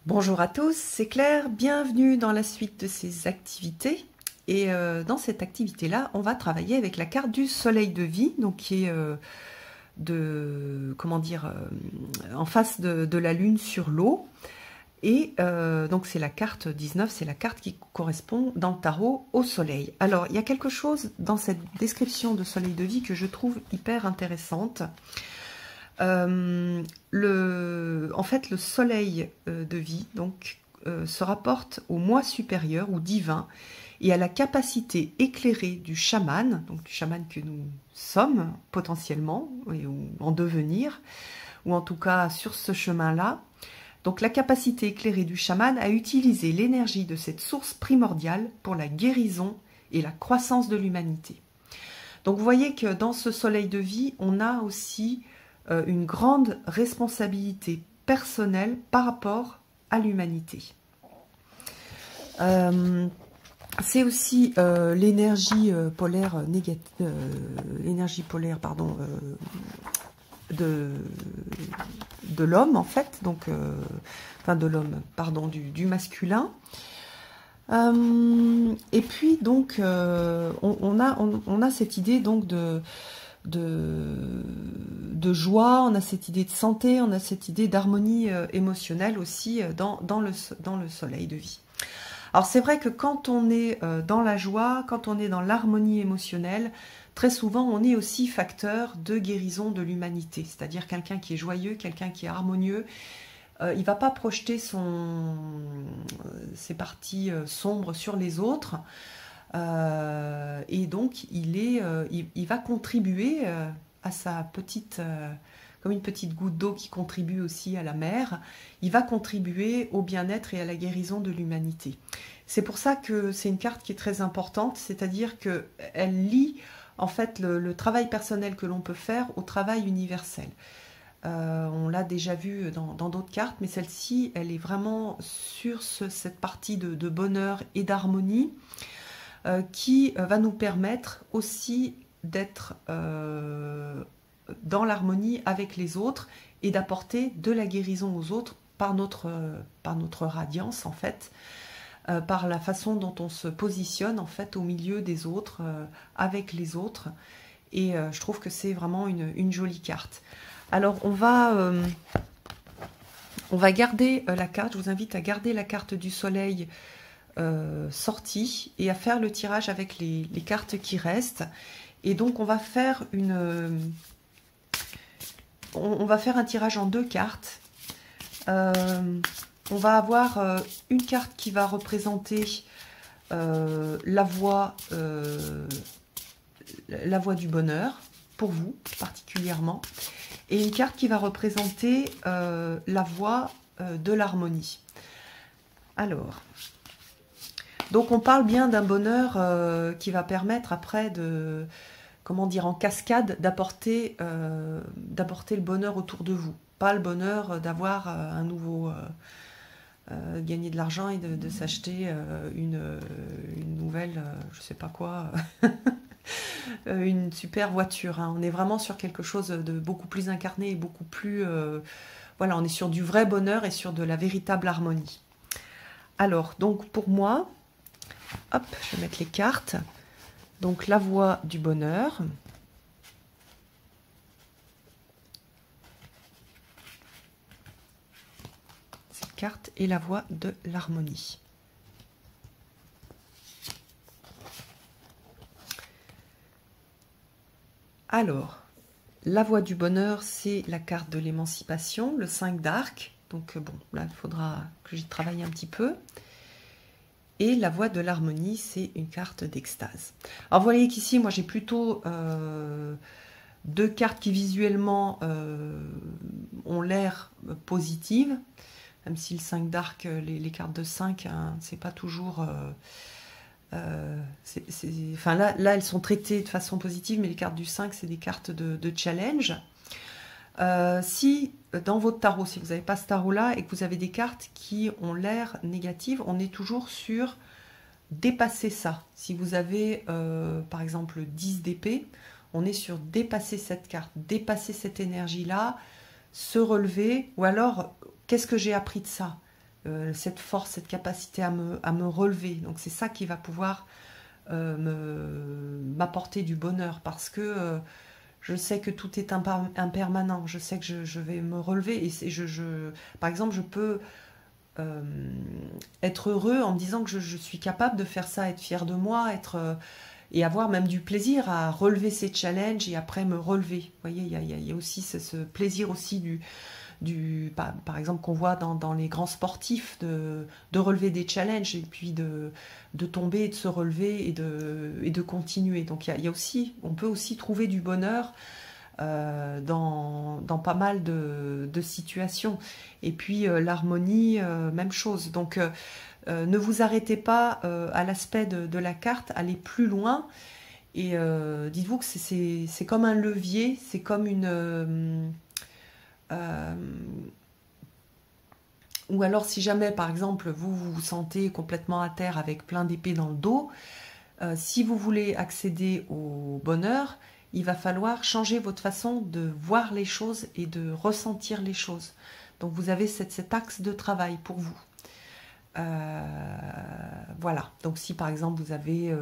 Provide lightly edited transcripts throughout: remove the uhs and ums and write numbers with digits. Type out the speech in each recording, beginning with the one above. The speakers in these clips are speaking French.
Bonjour à tous, c'est Claire, bienvenue dans la suite de ces activités. Et dans cette activité-là, on va travailler avec la carte du soleil de vie, donc qui est en face de la lune sur l'eau. Et donc c'est la carte 19, c'est la carte qui correspond dans le tarot au soleil. Alors il y a quelque chose dans cette description de soleil de vie que je trouve hyper intéressante. En fait, le soleil de vie donc, se rapporte au moi supérieur ou divin et à la capacité éclairée du chaman, donc du chaman que nous sommes potentiellement, ou en devenir, ou en tout cas sur ce chemin-là. Donc la capacité éclairée du chaman à utiliser l'énergie de cette source primordiale pour la guérison et la croissance de l'humanité. Donc vous voyez que dans ce soleil de vie, on a aussi une grande responsabilité personnelle par rapport à l'humanité. C'est aussi l'énergie polaire négative, de l'homme en fait, donc enfin de l'homme, pardon, du masculin. Et puis donc on a cette idée donc de joie, on a cette idée de santé, on a cette idée d'harmonie émotionnelle aussi dans le soleil de vie. Alors c'est vrai que quand on est dans la joie, quand on est dans l'harmonie émotionnelle, très souvent on est aussi facteur de guérison de l'humanité, c'est-à-dire quelqu'un qui est joyeux, quelqu'un qui est harmonieux, il ne va pas projeter ses parties sombres sur les autres, et donc il va contribuer à sa petite, comme une petite goutte d'eau qui contribue aussi à la mer, il va contribuer au bien-être et à la guérison de l'humanité. C'est pour ça que c'est une carte qui est très importante, c'est-à-dire qu'elle lie en fait le travail personnel que l'on peut faire au travail universel. On l'a déjà vu dans d'autres cartes, mais celle-ci, elle est vraiment sur cette partie de bonheur et d'harmonie qui va nous permettre aussi d'être dans l'harmonie avec les autres et d'apporter de la guérison aux autres par notre radiance en fait, par la façon dont on se positionne en fait au milieu des autres, avec les autres. Et je trouve que c'est vraiment une jolie carte. Alors on va garder la carte, je vous invite à garder la carte du soleil sortie et à faire le tirage avec les cartes qui restent. Et donc on va faire un tirage en deux cartes. On va avoir une carte qui va représenter la voie du bonheur, pour vous particulièrement, et une carte qui va représenter la voie de l'harmonie. Alors, donc on parle bien d'un bonheur qui va permettre après de, comment dire, en cascade, d'apporter le bonheur autour de vous. Pas le bonheur d'avoir un nouveau... gagner de l'argent et de s'acheter une nouvelle, je sais pas quoi, une super voiture. Hein. On est vraiment sur quelque chose de beaucoup plus incarné et beaucoup plus... voilà, on est sur du vrai bonheur et sur de la véritable harmonie. Alors, donc pour moi, hop, je vais mettre les cartes. Donc la voie du bonheur. Cette carte est la voie de l'harmonie. Alors, la voie du bonheur, c'est la carte de l'émancipation, le 5 d'arc. Donc bon, là, il faudra que j'y travaille un petit peu. Et la voie de l'harmonie, c'est une carte d'extase. Alors, vous voyez qu'ici, moi, j'ai plutôt deux cartes qui, visuellement, ont l'air positives. Même si le 5 d'arc, les cartes de 5, hein, c'est pas toujours... enfin, là, elles sont traitées de façon positive, mais les cartes du 5, c'est des cartes de challenge. Si dans votre tarot, si vous n'avez pas ce tarot-là et que vous avez des cartes qui ont l'air négatives, on est toujours sur dépasser ça. Si vous avez par exemple 10 d'épée, on est sur dépasser cette carte, dépasser cette énergie-là, se relever, ou alors qu'est-ce que j'ai appris de ça? cette force, cette capacité à me relever. Donc c'est ça qui va pouvoir m'apporter du bonheur, parce que je sais que tout est impermanent, je sais que je vais me relever, et par exemple, je peux être heureux en me disant que je suis capable de faire ça, être fier de moi, et avoir même du plaisir à relever ces challenges et après me relever. Vous voyez, il y a aussi ce plaisir aussi par exemple, qu'on voit dans les grands sportifs, de relever des challenges et puis de tomber et de se relever et de continuer. Donc il y a aussi, on peut aussi trouver du bonheur dans pas mal de situations. Et puis l'harmonie, même chose. Donc ne vous arrêtez pas à l'aspect de la carte, allez plus loin. Et dites-vous que c'est comme un levier, c'est comme ou alors si jamais, par exemple, vous vous sentez complètement à terre avec plein d'épées dans le dos, si vous voulez accéder au bonheur, il va falloir changer votre façon de voir les choses et de ressentir les choses. Donc vous avez cet axe de travail pour vous. Voilà, donc si par exemple vous avez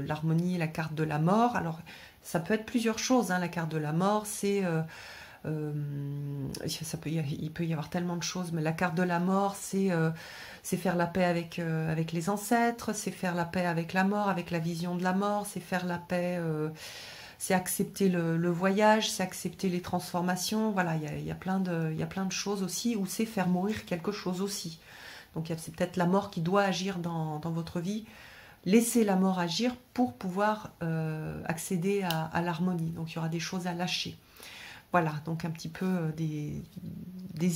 l'harmonie et la carte de la mort, alors ça peut être plusieurs choses, hein. La carte de la mort, c'est... il peut y avoir tellement de choses, mais la carte de la mort, c'est faire la paix avec les ancêtres, c'est faire la paix avec la mort, avec la vision de la mort, c'est faire la paix, c'est accepter le voyage, c'est accepter les transformations. Voilà, il y a plein de choses aussi, ou c'est faire mourir quelque chose aussi. Donc c'est peut-être la mort qui doit agir dans votre vie. Laissez la mort agir pour pouvoir accéder à l'harmonie. Donc il y aura des choses à lâcher. Voilà, donc un petit peu des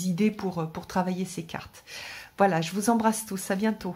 idées pour travailler ces cartes. Voilà, je vous embrasse tous, à bientôt.